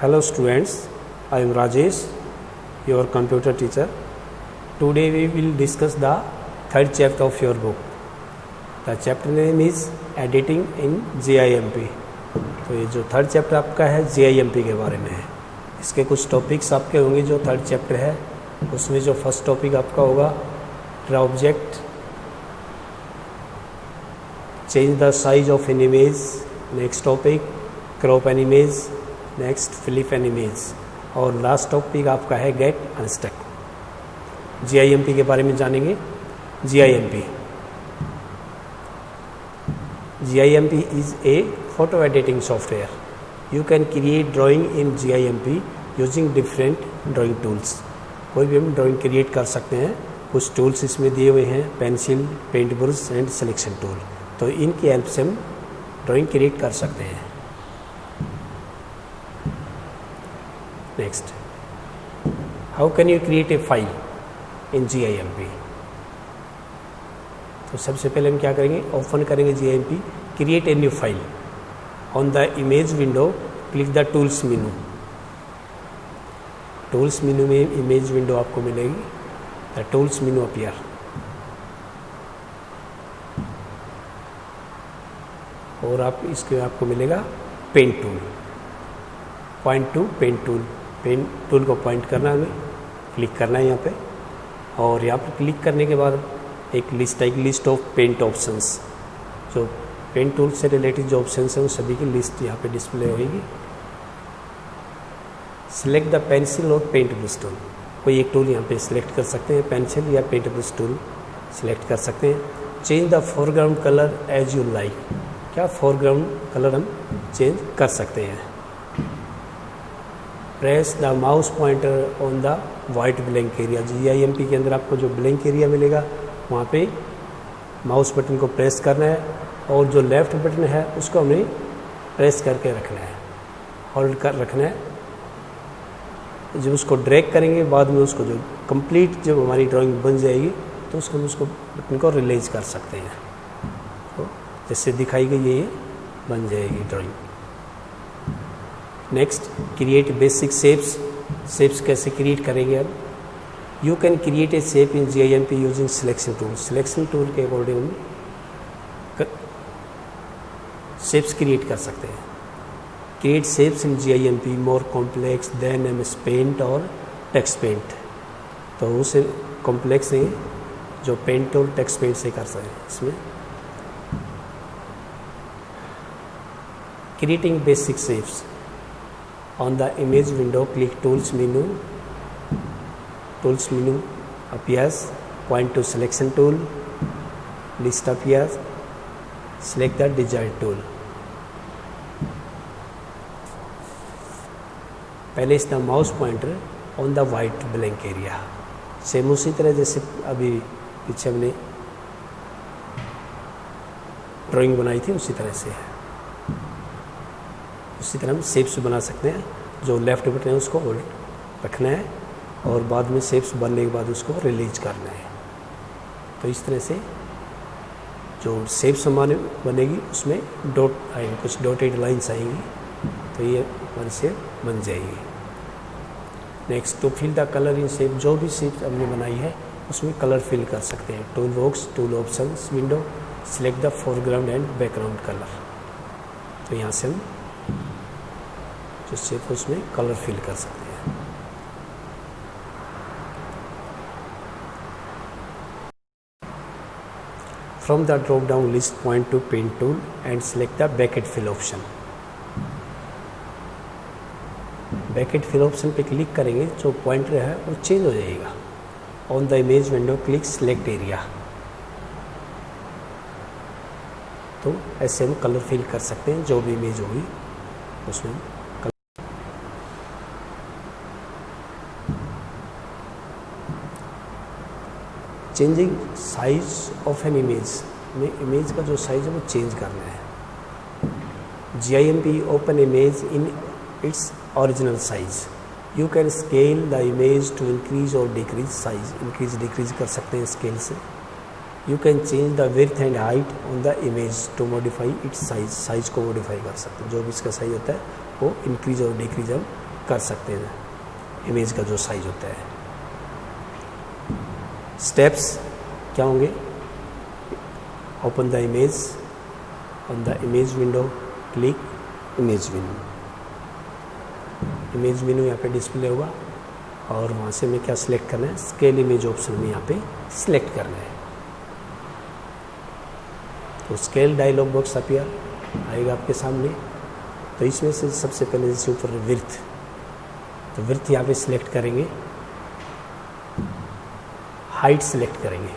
Hello students, I am Rajesh, your computer teacher. Today we will discuss the third chapter of your book. The chapter name is Editing in GIMP. तो ये जो third chapter आपका है GIMP के बारे में है. इसके कुछ टॉपिक्स आपके होंगे जो थर्ड चैप्टर है. उसमें जो फर्स्ट टॉपिक आपका होगा draw object, change the size of an image. Next topic crop an image. Next flip an image. और लास्ट टॉपिक आपका है गेट अनस्टक. GIMP के बारे में जानेंगे. GIMP is a photo editing software. You can create drawing in GIMP using different drawing tools. कोई भी हम ड्राइंग क्रिएट कर सकते हैं. कुछ टूल्स इसमें दिए हुए हैं, pencil, paint brush and selection tool. तो इनकी हेल्प से हम ड्राइंग क्रिएट कर सकते हैं. Next, how can you create a file in GIMP. तो सबसे पहले हम क्या करेंगे, ओपन करेंगे GIMP, create a new file. On the image window click the tools menu. Tools menu में इमेज विंडो आपको मिलेगी. The tools menu appear. और आप इसके आपको मिलेगा pen tool. Point to pen tool. Pen tool को पॉइंट करना है, हमें क्लिक करना है यहाँ पे. और यहाँ पर क्लिक करने के बाद एक लिस्ट ऑफ पेंट ऑप्शंस. जो पेंट टूल से रिलेटेड जो ऑप्शंस हैं उन सभी की लिस्ट यहाँ पे डिस्प्ले होगी. सिलेक्ट द पेंसिल और पेंट ब्रश टूल. कोई एक टूल यहाँ पे सिलेक्ट कर सकते हैं, पेंसिल या पेंट ब्रश टूल सिलेक्ट कर सकते हैं. Change the foreground colour as you like. क्या फोरग्राउंड कलर हम चेंज कर सकते हैं. Press the mouse pointer on the white blank area. GIMP के अंदर आपको जो ब्लैंक एरिया मिलेगा वहाँ पे माउस बटन को प्रेस करना है. और जो लेफ़्ट बटन है उसको हमें प्रेस करके रखना है, होल्ड कर रखना है. जब उसको ड्रैग करेंगे बाद में उसको जो कंप्लीट जब हमारी ड्राइंग बन जाएगी तो उसको हम उसको बटन को रिलीज कर सकते हैं. तो जैसे दिखाई गई ये बन जाएगी drawing. Next, create basic shapes. Shapes कैसे क्रिएट करेंगे अब. You can create a shape in GIMP using selection tool. Selection tool के अकॉर्डिंग हम शेप्स क्रिएट कर सकते हैं. Create shapes in GIMP more complex than MS paint और text paint. तो उसे कॉम्प्लेक्स है जो पेंट और टेक्स्ट पेंट से कर सकते हैं. इसमें creating basic shapes. On the image window, click Tools menu. Tools menu appears. Point to Selection tool. List appears. Select the desired tool. Place the mouse pointer on the white blank area. Same उसी तरह जैसे अभी पीछे हमने drawing बनाई थी उसी तरह से है. उसी तरह हम शेप्स बना सकते हैं. जो लेफ़्ट बटन है उसको होल्ड रखना है और बाद में शेप्स बनने के बाद उसको रिलीज करना है. तो इस तरह से जो शेप्स हमारे बनेगी उसमें डॉट आएंगे, कुछ डॉटेड लाइन्स आएंगी. तो ये हमारी शेप बन जाएगी. Next, to fill the colour in shape. जो भी शेप हमने बनाई है उसमें कलर फिल कर सकते हैं. Tool box, tool options window, select the foreground and background colour. तो यहाँ से हम जो शेप है उसमें कलर फिल कर सकते हैं. From the drop down list point to paint tool and select the bucket fill option. Bucket fill option पे क्लिक करेंगे जो पॉइंटर है वो चेंज हो जाएगा. On the image window click select area. तो ऐसे हम कलर फिल कर सकते हैं. जो भी इमेज होगी उसमें changing size of an image. में इमेज का जो साइज है वो चेंज करना है. GIMP open image in its original size. You can scale the image to increase और डिक्रीज साइज. इंक्रीज डिक्रीज कर सकते हैं स्केल से. You can change the width and height on the image to modify its size. Size को modify कर सकते हैं. जो भी इसका साइज होता है वो इंक्रीज और डिक्रीज हम कर सकते हैं इमेज का जो साइज होता है। स्टेप्स क्या होंगे? Open the image, on the image window click image menu. Image मेनू यहाँ पे डिस्प्ले होगा और वहाँ से हमें क्या सिलेक्ट करना है? स्केल इमेज ऑप्शन में यहाँ पे सिलेक्ट करना है। तो स्केल डायलॉग बॉक्स अपीयर आएगा आपके सामने। तो इसमें से सबसे पहले जैसे ऊपर विड्थ, तो विड्थ यहाँ पे सिलेक्ट करेंगे, हाइट सिलेक्ट करेंगे,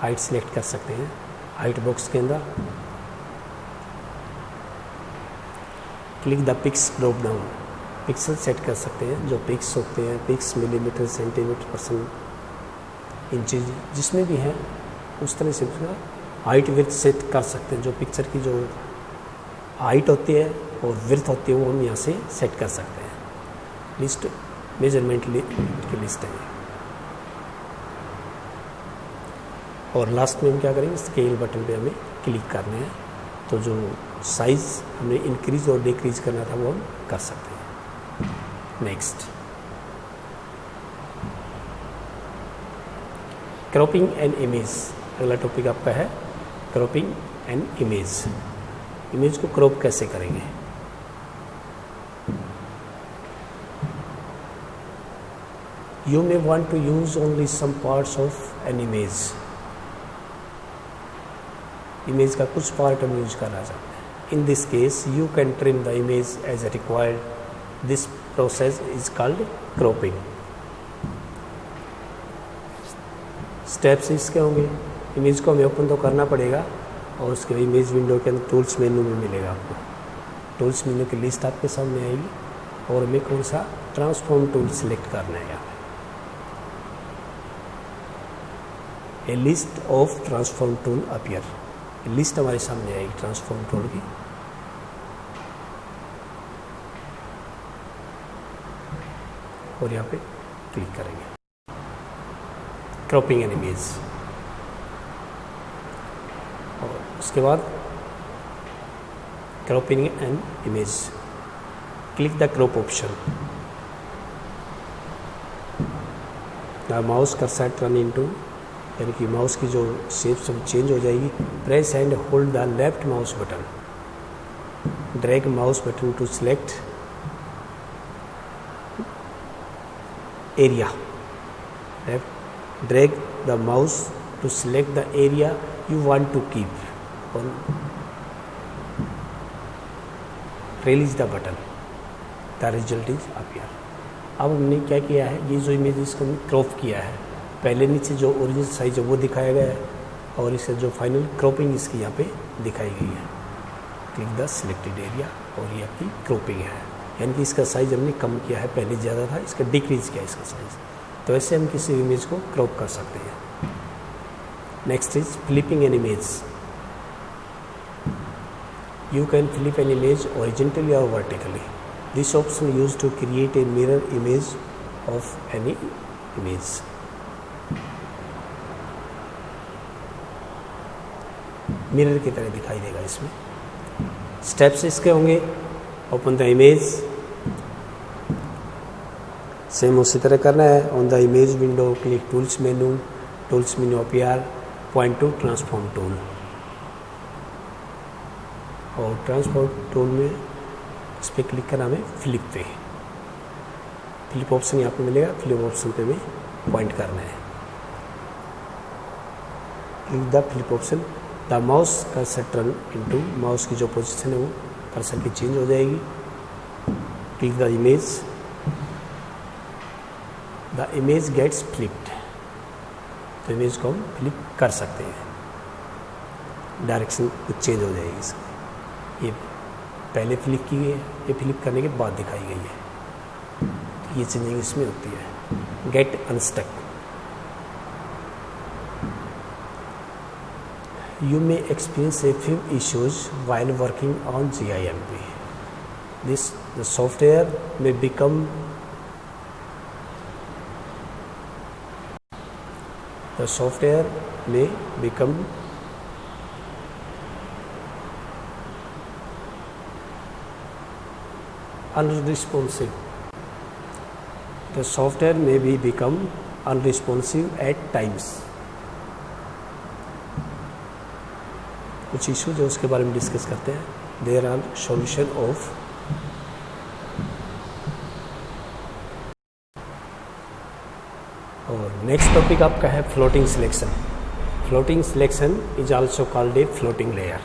हाइट सिलेक्ट कर सकते हैं। हाइट बॉक्स के अंदर click the pix drop down, pixel set कर सकते हैं। जो पिक्स होते हैं, pix millimetre, centimetre, percent, inches, जिसमें भी है उस तरह से उसका हाइट विड्थ सेट कर सकते हैं। जो पिक्चर की जो हाइट होती है और विड्थ होती है वो हम यहाँ से सेट कर सकते हैं। लिस्ट मेजरमेंट की लिस्ट है। और लास्ट में हम क्या करेंगे? स्केल बटन पे हमें क्लिक करना है। तो जो साइज़ हमें इंक्रीज और डिक्रीज करना था वो हम कर सकते हैं। Next, cropping an image. अगला टॉपिक आपका है क्रॉपिंग एन इमेज। इमेज को क्रॉप कैसे करेंगे? You may want to use only some parts of an image. Image का कुछ पार्ट हम यूज करना चाहते हैं। In this case, you can trim the image as required. This process is called cropping. Steps इसके होंगे। इमेज को हमें ओपन तो करना पड़ेगा और उसके इमेज विंडो के अंदर टूल्स मेनू में मिलेगा आपको। टूल्स मेनू की लिस्ट आपके सामने आएगी और हमें कौन सा ट्रांसफॉर्म टूल सिलेक्ट करना है। यहाँ a list of transform tool appear, list हमारे सामने आएगी ट्रांसफॉर्म टूल की। और यहाँ पे क्लिक करेंगे क्रॉपिंग एन इमेज। और उसके बाद cropping an image, click the crop option. The mouse cursor turn into, यानी कि माउस की जो शेप सब चेंज हो जाएगी। Press and hold the left mouse button, drag mouse button to select area, drag the mouse to select the area you want to keep on, release the button, the result is appear। अब हमने क्या किया है? ये जो image इसको हमने crop किया है। पहले नीचे जो ओरिजिनल साइज है वो दिखाया गया है और इसका जो फाइनल क्रॉपिंग इसकी यहाँ पे दिखाई गई है। क्लिक द सिलेक्टेड एरिया और ये आपकी क्रॉपिंग है, यानी कि इसका साइज हमने कम किया है। पहले ज़्यादा था, इसका डिक्रीज किया इसका साइज। तो ऐसे हम किसी इमेज को क्रॉप कर सकते हैं। Next is flipping an image. You can flip an image horizontally or vertically. This option is used to create a mirror image of any image. Mirror की तरह दिखाई देगा इसमें। स्टेप्स इसके होंगे, ओपन द इमेज, सेम उसी तरह करना है। On the image window click tools menu, tools menu appear, point two transform tool. और ट्रांसफॉर्म टूल में इस पर क्लिक करना हमें फ्लिप पे, फ्लिप ऑप्शन यहाँ पे मिलेगा। फ्लिप ऑप्शन पे हमें पॉइंट करना है। Click the flip option, the mouse cursor turn into, mouse की जो पोजीशन है वो कर्सर की चेंज हो जाएगी। Click the image, the image gets flipped, तो इमेज को हम फ्लिप कर सकते हैं। डायरेक्शन कुछ चेंज हो जाएगी इसकी। ये पहले फ्लिप की गई है, ये फ्लिप करने के बाद दिखाई गई है। तो ये चेंजिंग इसमें होती है। Get unstuck, you may experience a few issues while working on GIMP। This the software में become the software may become unresponsive The software may be become unresponsive at times. कुछ इशू जो उसके बारे में discuss करते हैं. There are solution of और next topic आपका है floating selection. Floating selection is also called a floating layer.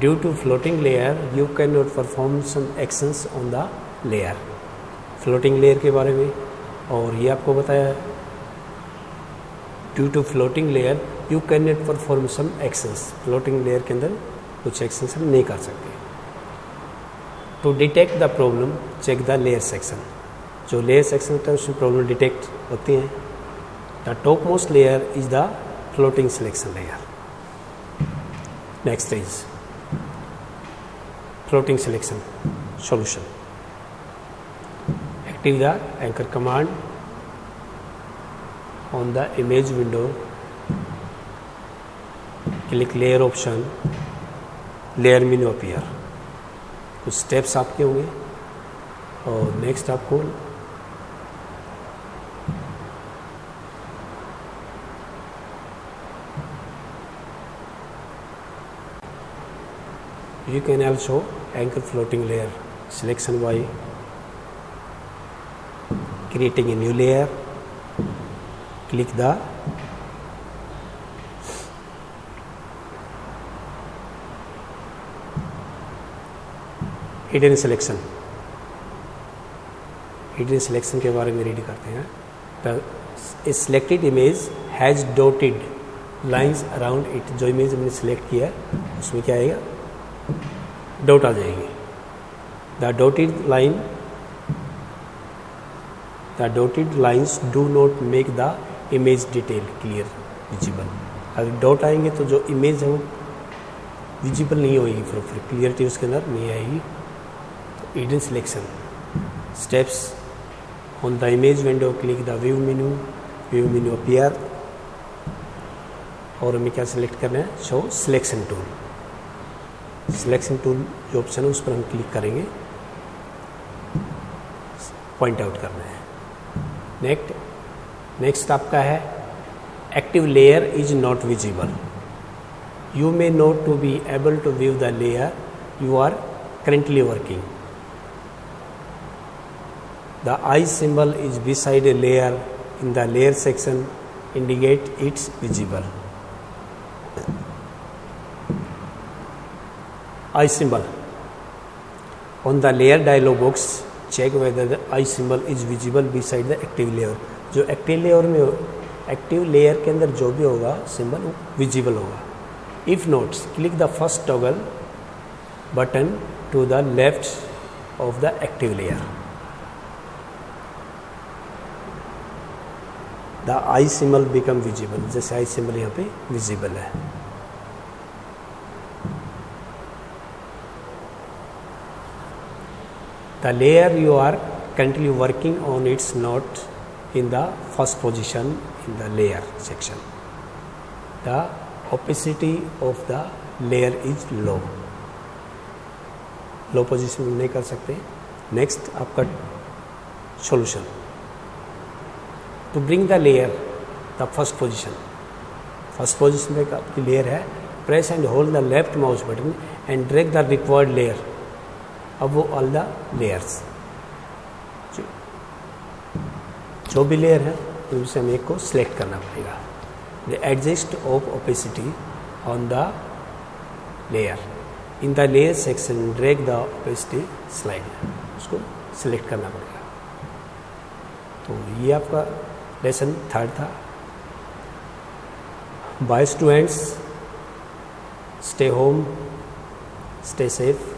Due to floating layer you can not perform some actions on the layer. Floating layer के बारे में और ये आपको बताया है. Due to floating layer you can not perform some actions. Floating layer के अंदर कुछ एक्शंस हम नहीं कर सकते. To detect the problem check the layer section. जो लेयर सेक्शन होता है उसमें प्रॉब्लम डिटेक्ट होती हैं. The top most layer is the floating selection layer. Next is floating selection solution. Active the anchor command on the image window. Click layer option. Layer menu appear. कुछ steps आपके होंगे और next आपको you can also anchor floating layer selection by creating a new layer. Click the hidden selection. hidden selection के बारे में read करते हैं. The selected image has dotted lines around it. जो इमेज हमने सेलेक्ट किया है उसमें क्या आएगा, डॉट आ जाएंगे. The dotted lines do not make the image detail clear visible. अगर डॉट आएंगे तो जो इमेज है वो विजिबल नहीं होगी, फिर क्लियरिटी उसके अंदर नहीं आएगी. तो hidden selection steps on the image window. Click the view menu appear और हमें क्या सिलेक्ट करना है, show selection tool. Selection tool जो ऑप्शन है उस पर हम क्लिक करेंगे, पॉइंट आउट करना है. नेक्स्ट आपका है active layer is not visible. You may not to be able to view the layer you are currently working. The eye symbol is beside a layer in the layer section indicate its visible. I symbol on the layer dialog box check whether the I symbol is visible beside the active layer. जो active layer के अंदर जो भी होगा symbol visible होगा. If not click the first toggle button to the left of the active layer. The eye symbol become visible. जैसे eye symbol यहाँ पे विजिबल है. The layer you are currently working on it's not in the first position in the layer section. The opacity of the layer is low. Low position में नहीं कर सकते. Next आपका solution. To bring the layer the first position. First position में आपकी layer है. Press and hold the left mouse button and drag the required layer. अब वो ऑल द लेयर्स जो भी लेयर है उनसे हमें एक को सिलेक्ट करना पड़ेगा. The adjust of opacity on the layer in the layer section drag the opacity slide. उसको सिलेक्ट करना पड़ेगा. तो ये आपका लेसन 3 था. Bye students, stay home, stay safe.